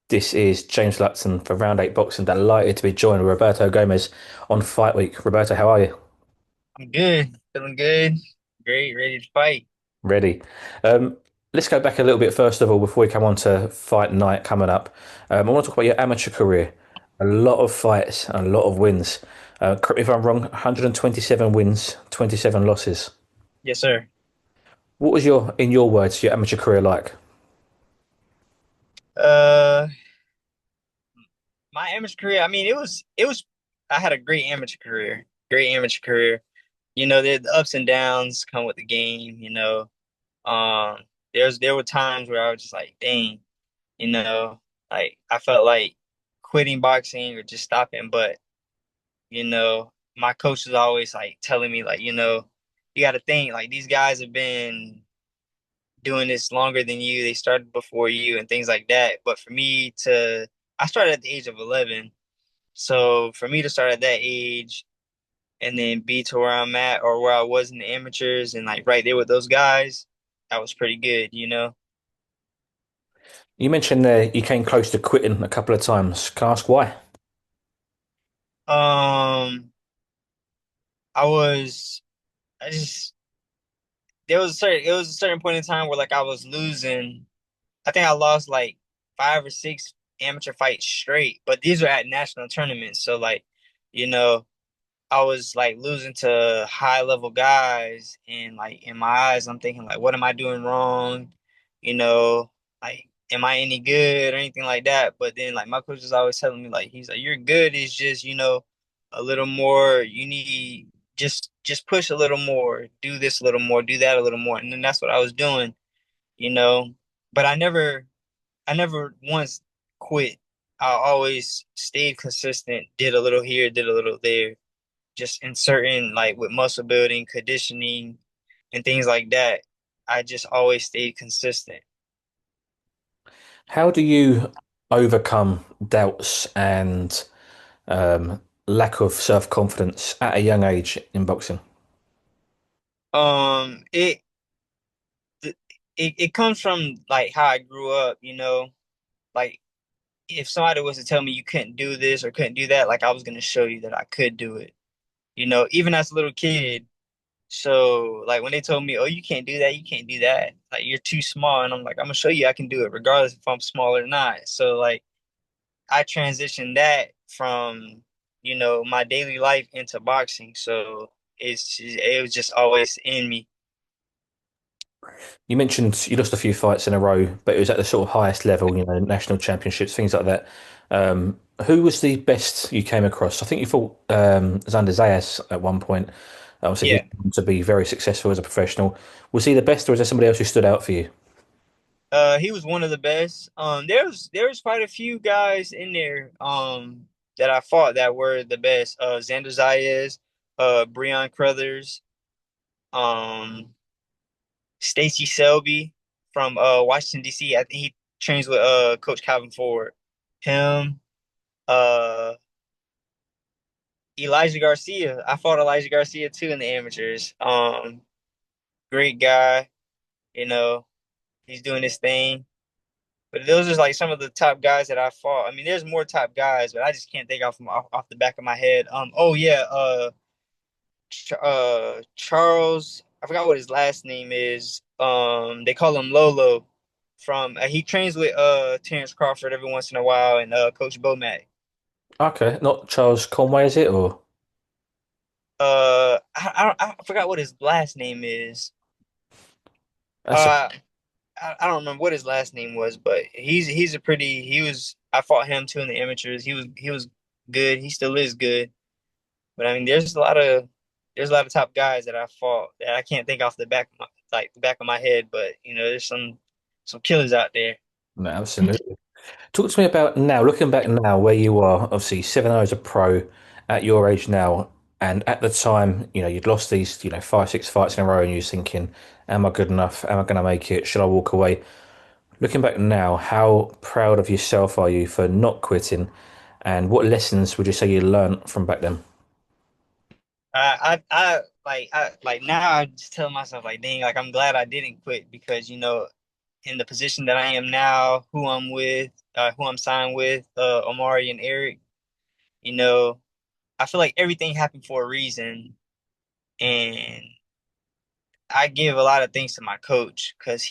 This is James Lutton for Round 8 Boxing. Delighted to be joined with Roberto Gomez on Fight Week. Roberto, how are you? I'm good, feeling good, great, ready to fight. Ready? Um, let's go back a little bit first of all before we come on to fight night coming up. I want to talk about your amateur career. A lot of fights and a lot of wins. Correct me if I'm wrong, 127 wins, 27 losses. Yes, sir. What was in your words, your amateur career like? Uh, my amateur career. I mean, it was. I had a great amateur career. Great amateur career. The ups and downs come with the game. Um, there were times where I was just like, dang. You know, like I felt like quitting boxing or just stopping. But my coach was always like telling me like, you got to think like these guys have been doing this longer than you. They started before you and things like that. But I started at the age of 11. So for me to start at that age and then be to where I'm at or where I was in the amateurs and like right there with those guys, that was pretty good. You mentioned there you came close to quitting a couple of times. Can I ask why? Um, I was, I just, it was a certain point in time where like I was losing. I think I lost like 5 or 6 amateur fights straight, but these are at national tournaments. So like, you know, I was like losing to high level guys, and like in my eyes, I'm thinking like, what am I doing wrong? You know, like, am I any good or anything like that? But then like my coach is always telling me like, he's like, you're good. It's just a little more. You need just push a little more, do this a little more, do that a little more, and then that's what I was doing. You know, but I never once quit. I always stayed consistent, did a little here, did a little there, just in certain like with muscle building, conditioning, and things like that. I just always stayed consistent. How do you overcome doubts and lack of self confidence at a young age in boxing? Um, it it it comes from like how I grew up. Like if somebody was to tell me you couldn't do this or couldn't do that, like I was gonna show you that I could do it. Even as a little kid. So like when they told me, "Oh, you can't do that, you can't do that. Like you're too small." And I'm like, "I'm gonna show you I can do it regardless if I'm small or not." So like I transitioned that from, my daily life into boxing. So it was just always in me. You mentioned you lost a few fights in a row, but it was at the sort of highest level, national championships, things like that. Who was the best you came across? I think you fought Xander Zayas at one point. Obviously, he Yeah. went on to be very successful as a professional. Was he the best, or was there somebody else who stood out for you? He was one of the best. There was quite a few guys in there that I fought that were the best. Xander Zayas, Breon Crothers, um Stacy Selby from Washington D.C. I think he trains with Coach Calvin Ford. Him, uh Elijah Garcia. I fought Elijah Garcia too in the amateurs. Great guy, you know, he's doing his thing. But those are like some of the top guys that I fought. I mean, there's more top guys, but I just can't think off the back of my head. Oh yeah, Charles. I forgot what his last name is. They call him Lolo. From he trains with Terrence Crawford every once in a while, and Coach Bomac. Okay, not Charles Conway, is it? Or I forgot what his last name is. that's a, Uh, I don't remember what his last name was, but he's a pretty. He was. I fought him too in the amateurs. He was good. He still is good. But I mean, there's a lot of top guys that I fought that I can't think off the back of my head. But there's some killers out there. no, absolutely. Talk to me about now, looking back now, where you are, obviously 7-0 as a pro at your age now, and at the time, you'd lost these, 5, 6 fights in a row, and you're thinking, am I good enough? Am I going to make it? Should I walk away? Looking back now, how proud of yourself are you for not quitting? And what lessons would you say you learned from back then? I now I just tell myself like, dang, like I'm glad I didn't quit because in the position that I am now, who I'm with. who I'm signed with, Omari and Eric. You know, I feel like everything happened for a reason, and I give a lot of thanks to my coach because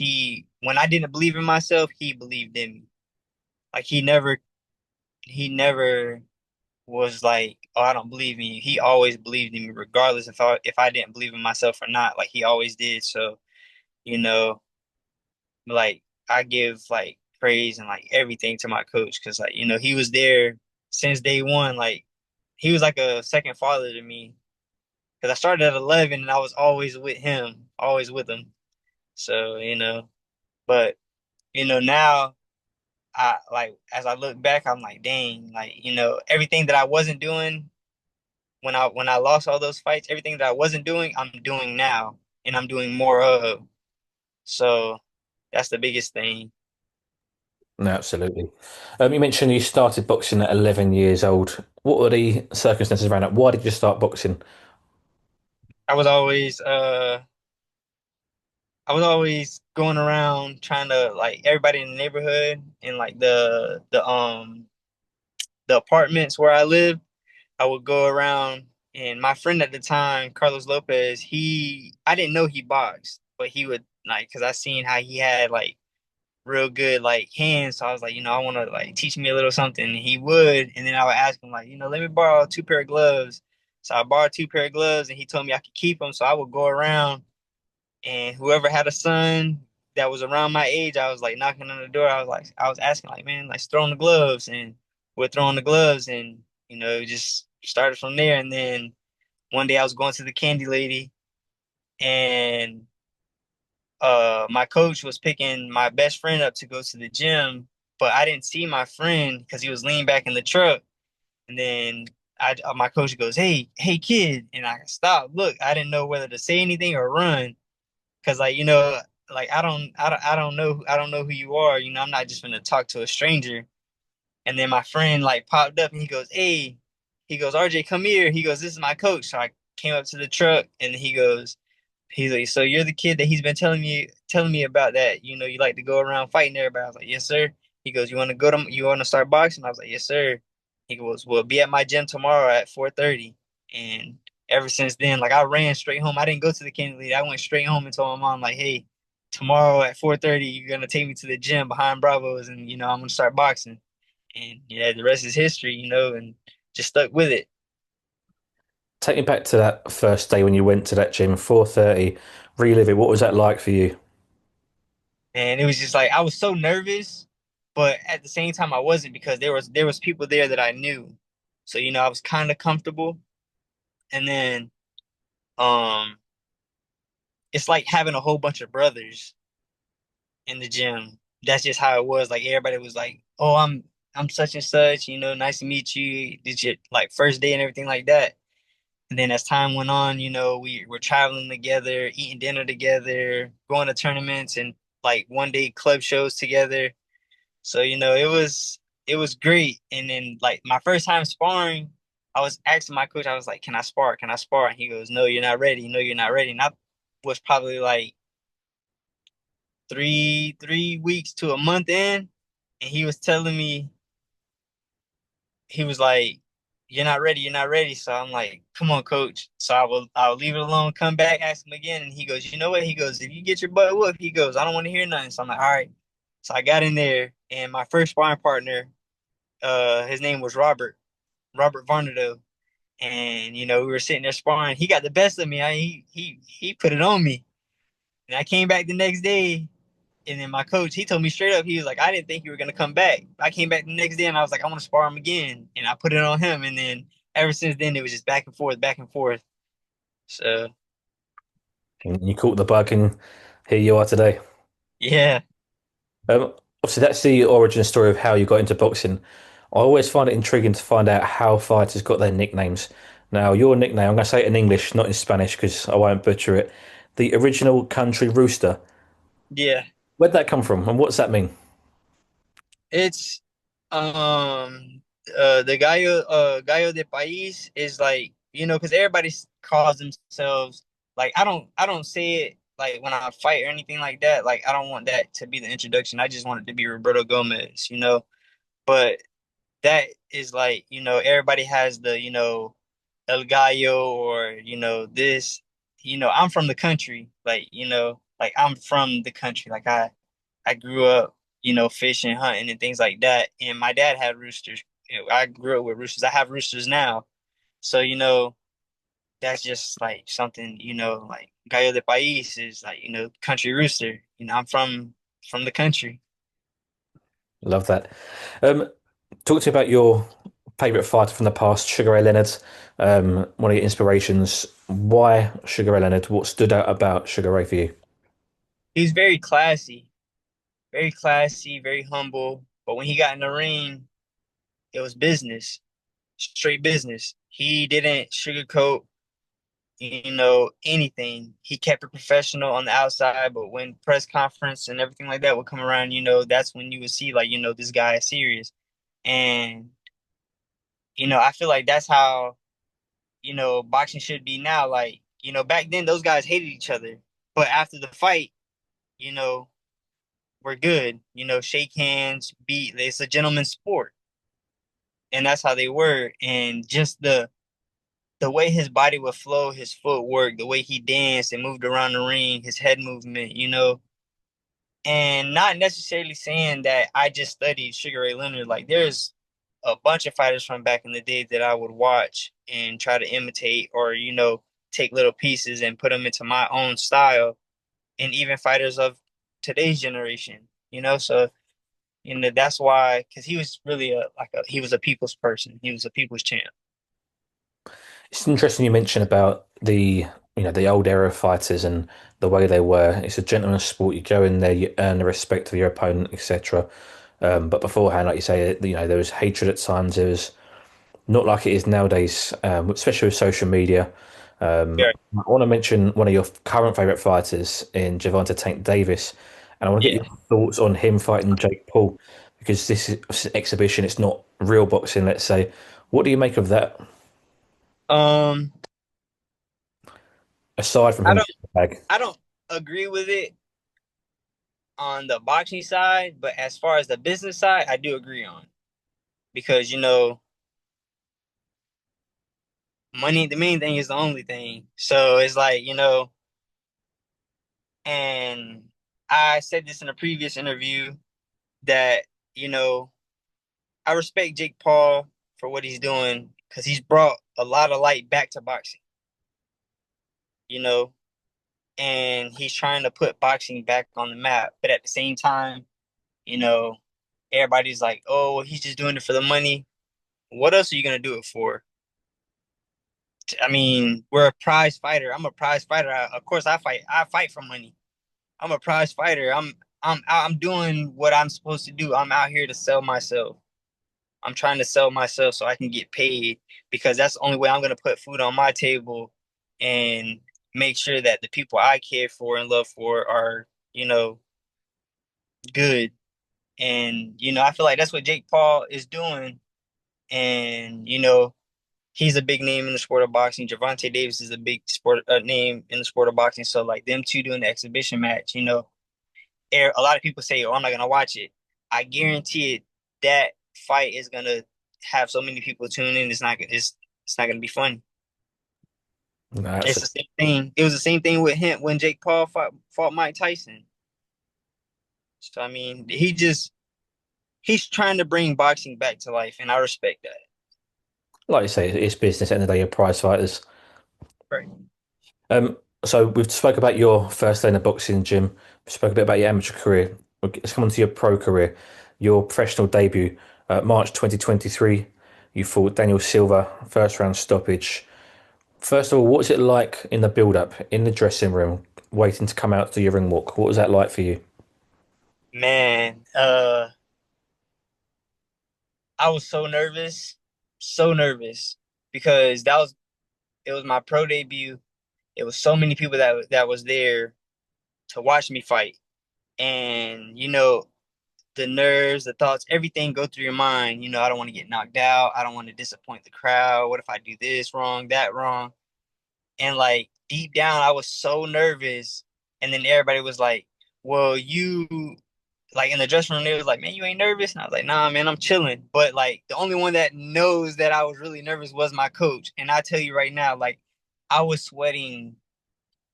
when I didn't believe in myself, he believed in me. Like he never was like, "Oh, I don't believe in you." He always believed in me, regardless if I didn't believe in myself or not. Like he always did. So, you know, like I give like praise and like everything to my coach because like he was there since day one. Like he was like a second father to me because I started at 11 and I was always with him, always with him. So but now I like as I look back, I'm like, dang, like everything that I wasn't doing when I lost all those fights, everything that I wasn't doing, I'm doing now, and I'm doing more of. So that's the biggest thing. No, absolutely. You mentioned you started boxing at 11 years old. What were the circumstances around that? Why did you start boxing? I was always I was always going around trying to like everybody in the neighborhood and like the apartments where I live. I would go around and my friend at the time, Carlos Lopez, I didn't know he boxed, but he would like because I seen how he had like real good like hands. So I was like, I want to like teach me a little something. And he would, and then I would ask him like, let me borrow two pair of gloves. So I borrowed two pair of gloves, and he told me I could keep them. So I would go around, and whoever had a son that was around my age, I was like knocking on the door. I was asking like, man, like throwing the gloves, and we're throwing the gloves, and just started from there. And then one day I was going to the candy lady, and my coach was picking my best friend up to go to the gym, but I didn't see my friend because he was leaning back in the truck. And then my coach goes, "Hey, kid!" And I stopped. Look, I didn't know whether to say anything or run because, like, like I don't know who you are. I'm not just gonna talk to a stranger. And then my friend like popped up and he goes, "Hey," he goes, "RJ, come here." He goes, "This is my coach." So I came up to the truck and he's like, "So you're the kid that he's been telling me about that, you like to go around fighting everybody." I was like, "Yes, sir." He goes, you want to start boxing?" I was like, "Yes, sir." He goes, "Well, be at my gym tomorrow at 4:30." And ever since then, like I ran straight home. I didn't go to the Kennedy League. I went straight home and told my mom, like, "Hey, tomorrow at 4:30, you're gonna take me to the gym behind Bravos, and I'm gonna start boxing." And yeah, the rest is history, and just stuck with it. Take me back to that first day when you went to that gym, 4:30. Relive it. What was that like for you? And it was just like I was so nervous, but at the same time I wasn't because there was people there that I knew. So, I was kind of comfortable. And then um it's like having a whole bunch of brothers in the gym. That's just how it was. Like everybody was like, "Oh, I'm such and such, nice to meet you." Did you like first day and everything like that. And then as time went on, we were traveling together, eating dinner together, going to tournaments and like one day club shows together. So, it was great. And then like my first time sparring, I was asking my coach, I was like, "Can I spar? Can I spar?" And he goes, "No, you're not ready. No, you're not ready." And I was probably like three weeks to a month in, and he was telling me, he was like, "You're not ready, you're not ready." So I'm like, "Come on, coach." So I'll leave it alone, come back, ask him again, and he goes, "You know what?" He goes, "If you get your butt whooped," he goes, "I don't want to hear nothing." So I'm like, "All right." So I got in there, and my first sparring partner, his name was Robert Varnado. And we were sitting there sparring. He got the best of me. He put it on me. And I came back the next day, and then my coach, he told me straight up, he was like, "I didn't think you were gonna come back." I came back the next day, and I was like, "I want to spar him again," and I put it on him. And then ever since then, it was just back and forth, back and forth. So And you caught the bug, and here you are today. yeah, Obviously, that's the origin story of how you got into boxing. I always find it intriguing to find out how fighters got their nicknames. Now, your nickname, I'm going to say it in English, not in Spanish, because I won't butcher it. The original country rooster. yeah. Where'd that come from, and what's that mean? It's the gallo de país is like because everybody calls themselves like I don't say it like when I fight or anything like that. Like I don't want that to be the introduction. I just want it to be Roberto Gomez. But that is like, everybody has the, El Gallo or, this, I'm from the country. Like, like I'm from the country. Like I grew up, fishing, hunting and things like that. And my dad had roosters. I grew up with roosters. I have roosters now. So, that's just like something, like Gallo de País is like, country rooster. I'm from the country. Love that. Um, Talk to me about your favourite fighter from the past, Sugar Ray Leonard. One of your inspirations. Why Sugar Ray Leonard? What stood out about Sugar Ray for you? He's very classy, very humble. But when he got in the ring, it was business, straight business. He didn't sugarcoat, anything. He kept it professional on the outside, but when press conference and everything like that would come around, that's when you would see like, this guy is serious. And, I feel like that's how, boxing should be now. Like, back then those guys hated each other. But after the fight, you know, we're good. Shake hands, beat. It's a gentleman's sport. And that's how they were. And just the way his body would flow, his footwork, the way he danced and moved around the ring, his head movement, and not necessarily saying that I just studied Sugar Ray Leonard. Like there's a bunch of fighters from back in the day that I would watch and try to imitate or, take little pieces and put them into my own style. And even fighters of today's generation, so that's why, because he was really he was a people's person. He was a people's champ. It's interesting you mentioned about the old era fighters and the way they were. It's a gentleman's sport. You go in there, you earn the respect of your opponent, etc. But beforehand, like you say, there was hatred at times. It was not like it is nowadays, especially with social media. Yeah, I want to mention one of your current favorite fighters in Gervonta Tank Davis, and I want to get yeah. your thoughts on him fighting Jake Paul because this is an exhibition. It's not real boxing, let's say. What do you make of that? Um, Aside from I him don't, shooting the bag, I don't agree with it on the boxing side, but as far as the business side, I do agree on because money. The main thing is the only thing. So it's like and I said this in a previous interview that you know I respect Jake Paul for what he's doing because he's brought a lot of light back to boxing. You know, and he's trying to put boxing back on the map. But at the same time, you know, everybody's like, "Oh, he's just doing it for the money." What else are you gonna do it for? I mean, we're a prize fighter. I'm a prize fighter. Of course, I fight. I fight for money. I'm a prize fighter. I'm doing what I'm supposed to do. I'm out here to sell myself. I'm trying to sell myself so I can get paid because that's the only way I'm gonna put food on my table and make sure that the people I care for and love for are, good. And I feel like that's what Jake Paul is doing. And he's a big name in the sport of boxing. Gervonta Davis is a big sport name in the sport of boxing. So like them two doing the exhibition match, a lot of people say, "Oh, I'm not gonna watch it." I guarantee it that fight is gonna have so many people tune in. It's not gonna be funny. that's It's the same thing. It was the same thing with him when Jake Paul fought Mike Tyson. So I mean, he's trying to bring boxing back to life, and I respect that. like you say, it's business. At the end of the day, you're prize fighters. Right. Um, so we've spoke about your first day in the boxing gym. We spoke a bit about your amateur career. Let's come on to your pro career. Your professional debut, March 2023. You fought Daniel Silva, first round stoppage. First of all, what was it like in the build up, in the dressing room, waiting to come out to your ring walk? What was that like for you? Man, I was so nervous because it was my pro debut. It was so many people that was there to watch me fight, and the nerves, the thoughts, everything go through your mind. I don't want to get knocked out. I don't want to disappoint the crowd. What if I do this wrong, that wrong? And like deep down, I was so nervous. And then everybody was like, "Well, like in the dressing room, they was like, "Man, you ain't nervous?" And I was like, "Nah, man, I'm chilling." But like the only one that knows that I was really nervous was my coach. And I tell you right now, like I was sweating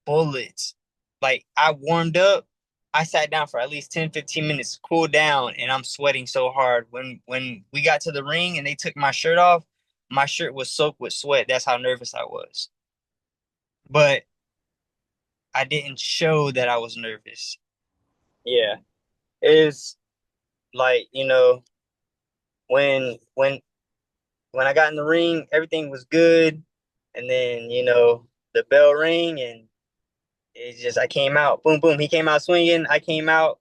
bullets. Like I warmed up, I sat down for at least 10, 15 minutes, cool down, and I'm sweating so hard. When we got to the ring and they took my shirt off, my shirt was soaked with sweat. That's how nervous I was. But I didn't show that I was nervous. Yeah. It's like, when when I got in the ring, everything was good. And then, the bell rang and it's just I came out, boom, boom. He came out swinging. I came out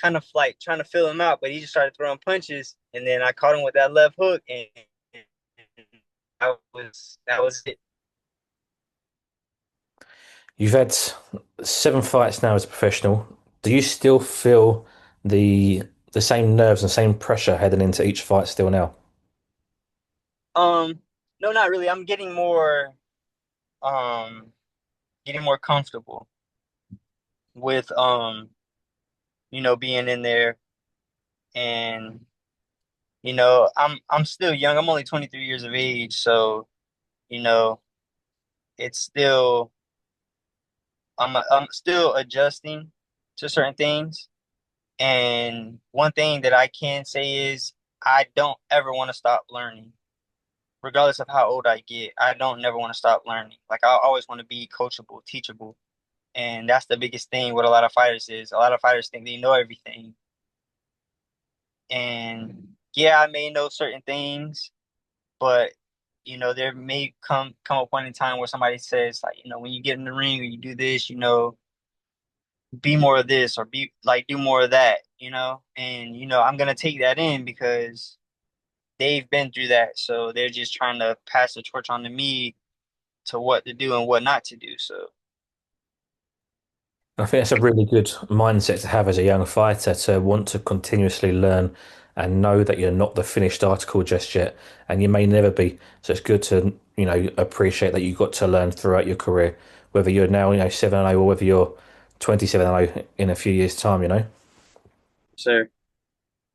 kind of like trying to fill him out, but he just started throwing punches. And then I caught him with that left hook, and that was it. You've had 7 fights now as a professional. Do you still feel the the same nerves and same pressure heading into each fight still now? No, not really. I'm um getting more comfortable with being in there. And I'm still young. I'm only 23 years of age, so you know it's still I'm still adjusting to certain things. And one thing that I can say is I don't ever want to stop learning, regardless of how old I get. I don't never want to stop learning. Like I always want to be coachable, teachable. And that's the biggest thing with a lot of fighters is a lot of fighters think they know everything. And yeah, I may know certain things, but there may come a point in time where somebody says like, when you get in the ring or you do this, be more of this or be like do more of that, and I'm gonna take that in because they've been through that, so they're just trying to pass the torch on to me to what to do and what not to do. So I think that's a really good mindset to have as a young fighter to want to continuously learn and know that you're not the finished article just yet, and you may never be. So it's good to, appreciate that you got to learn throughout your career, whether you're now, 7-0 or whether you're 27-0 in a few years' time. sir.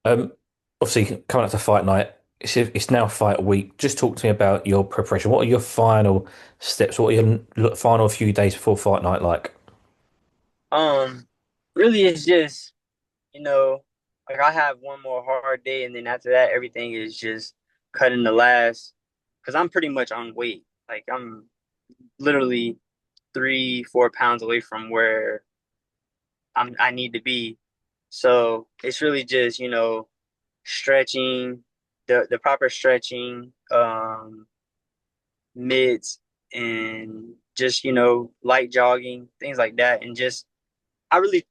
Um, Obviously, coming up to fight night, it's now fight week. Just talk to me about your preparation. What are your final steps? What are your final few days before fight night like? um Really it's just like I have one more hard day, and then after that everything is just cutting the last, because I'm pretty much on weight. Like I'm literally 3, 4 pounds away from where I need to be. So it's really just, stretching, the proper stretching, mids, and just, light jogging, things like that. And just I really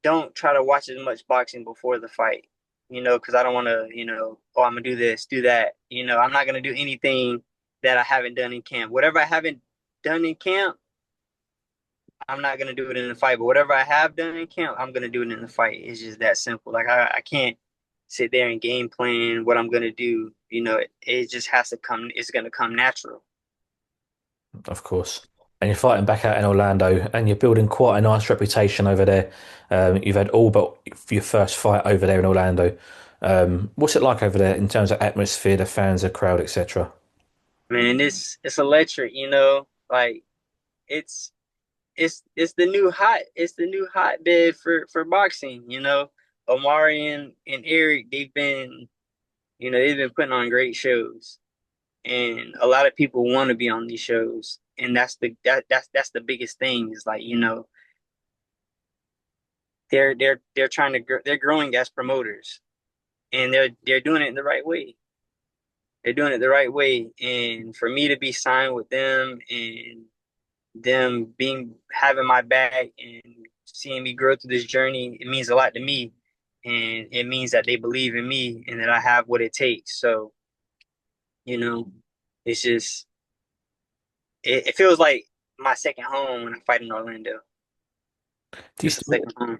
don't try to watch as much boxing before the fight, because I don't want to, oh, I'm gonna do this, do that. I'm not gonna do anything that I haven't done in camp. Whatever I haven't done in camp, I'm not gonna do it in the fight. But whatever I have done in camp, I'm gonna do it in the fight. It's just that simple. Like I can't sit there and game plan what I'm gonna do. It just has to come. It's gonna come natural. Of course. And you're fighting back out in Orlando, and you're building quite a nice reputation over there. You've had all but your first fight over there in Orlando. What's it like over there in terms of atmosphere, the fans, the crowd, etc.? Man, it's electric. Like it's it's the new hotbed for boxing. Omari and Eric, they've been putting on great shows, and a lot of people want to be on these shows, and that's the biggest thing is like they're trying to they're growing as promoters, and they're doing it in the right way. They're doing it the right way, and for me to be signed with them and them being having my back and seeing me grow through this journey, it means a lot to me, and it means that they believe in me and that I have what it takes. So you know, it's just it feels like my second home when I fight in Orlando. Do you It's a still second home.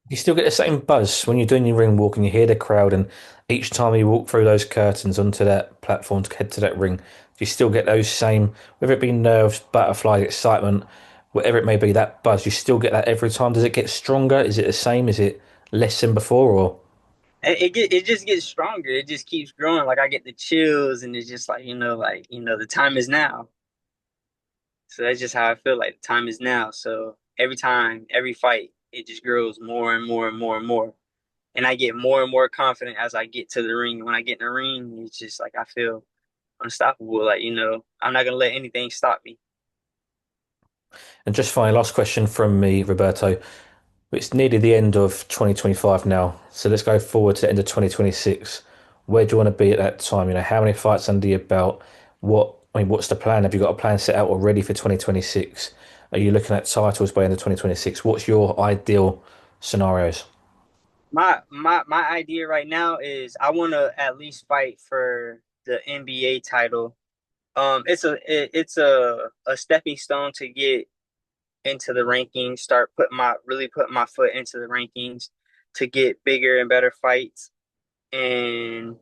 you still get the same buzz when you're doing your ring walk and you hear the crowd, and each time you walk through those curtains onto that platform to head to that ring, do you still get those same, whether it be nerves, butterflies, excitement, whatever it may be, that buzz? You still get that every time. Does it get stronger? Is it the same? Is it less than before, or It just gets stronger. It just keeps growing. Like I get the chills, and it's just like the time is now. So that's just how I feel like the time is now. So every time, every fight, it just grows more and more and more and more. And I get more and more confident as I get to the ring. When I get in the ring, it's just like I feel unstoppable. Like, I'm not gonna let anything stop me. and just finally, last question from me, Roberto. It's nearly the end of 2025 now, so let's go forward to the end of 2026. Where do you want to be at that time? How many fights under your belt? What's the plan? Have you got a plan set out already for 2026? Are you looking at titles by end of 2026? What's your ideal scenarios? My idea right now is I want to at least fight for the NBA title. It's a stepping stone to get into the rankings, start put my foot into the rankings to get bigger and better fights. And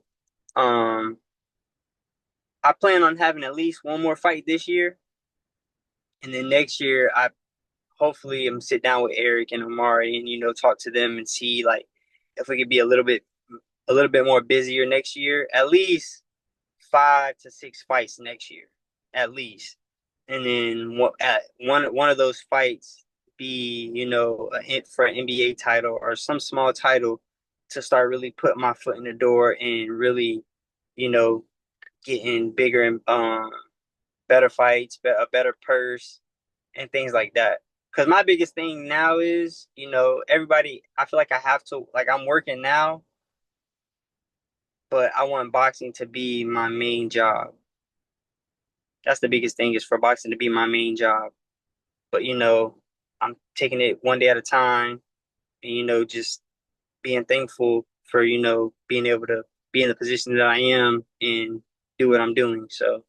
um I plan on having at least one more fight this year. And then next year I hopefully am sit down with Eric and Amari and talk to them and see like if we could be a little bit more busier next year. At least 5 to 6 fights next year. At least. And then at one of those fights be a hit for an NBA title or some small title to start really putting my foot in the door and really you know getting bigger and better fights, a better purse and things like that. Because my biggest thing now is everybody. I feel like I have to like I'm working now, but I want boxing to be my main job. That's the biggest thing is for boxing to be my main job. But I'm taking it one day at a time and just being thankful for being able to be in the position that I am and do what I'm doing. So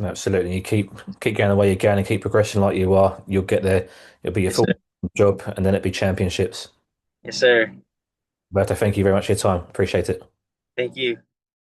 Absolutely. You keep going the way you're going and keep progressing like you are. You'll get there. It'll be your yes, full sir. job, and then it'll be championships. Yes, sir. But I thank you very much for your time. Appreciate it. Thank you.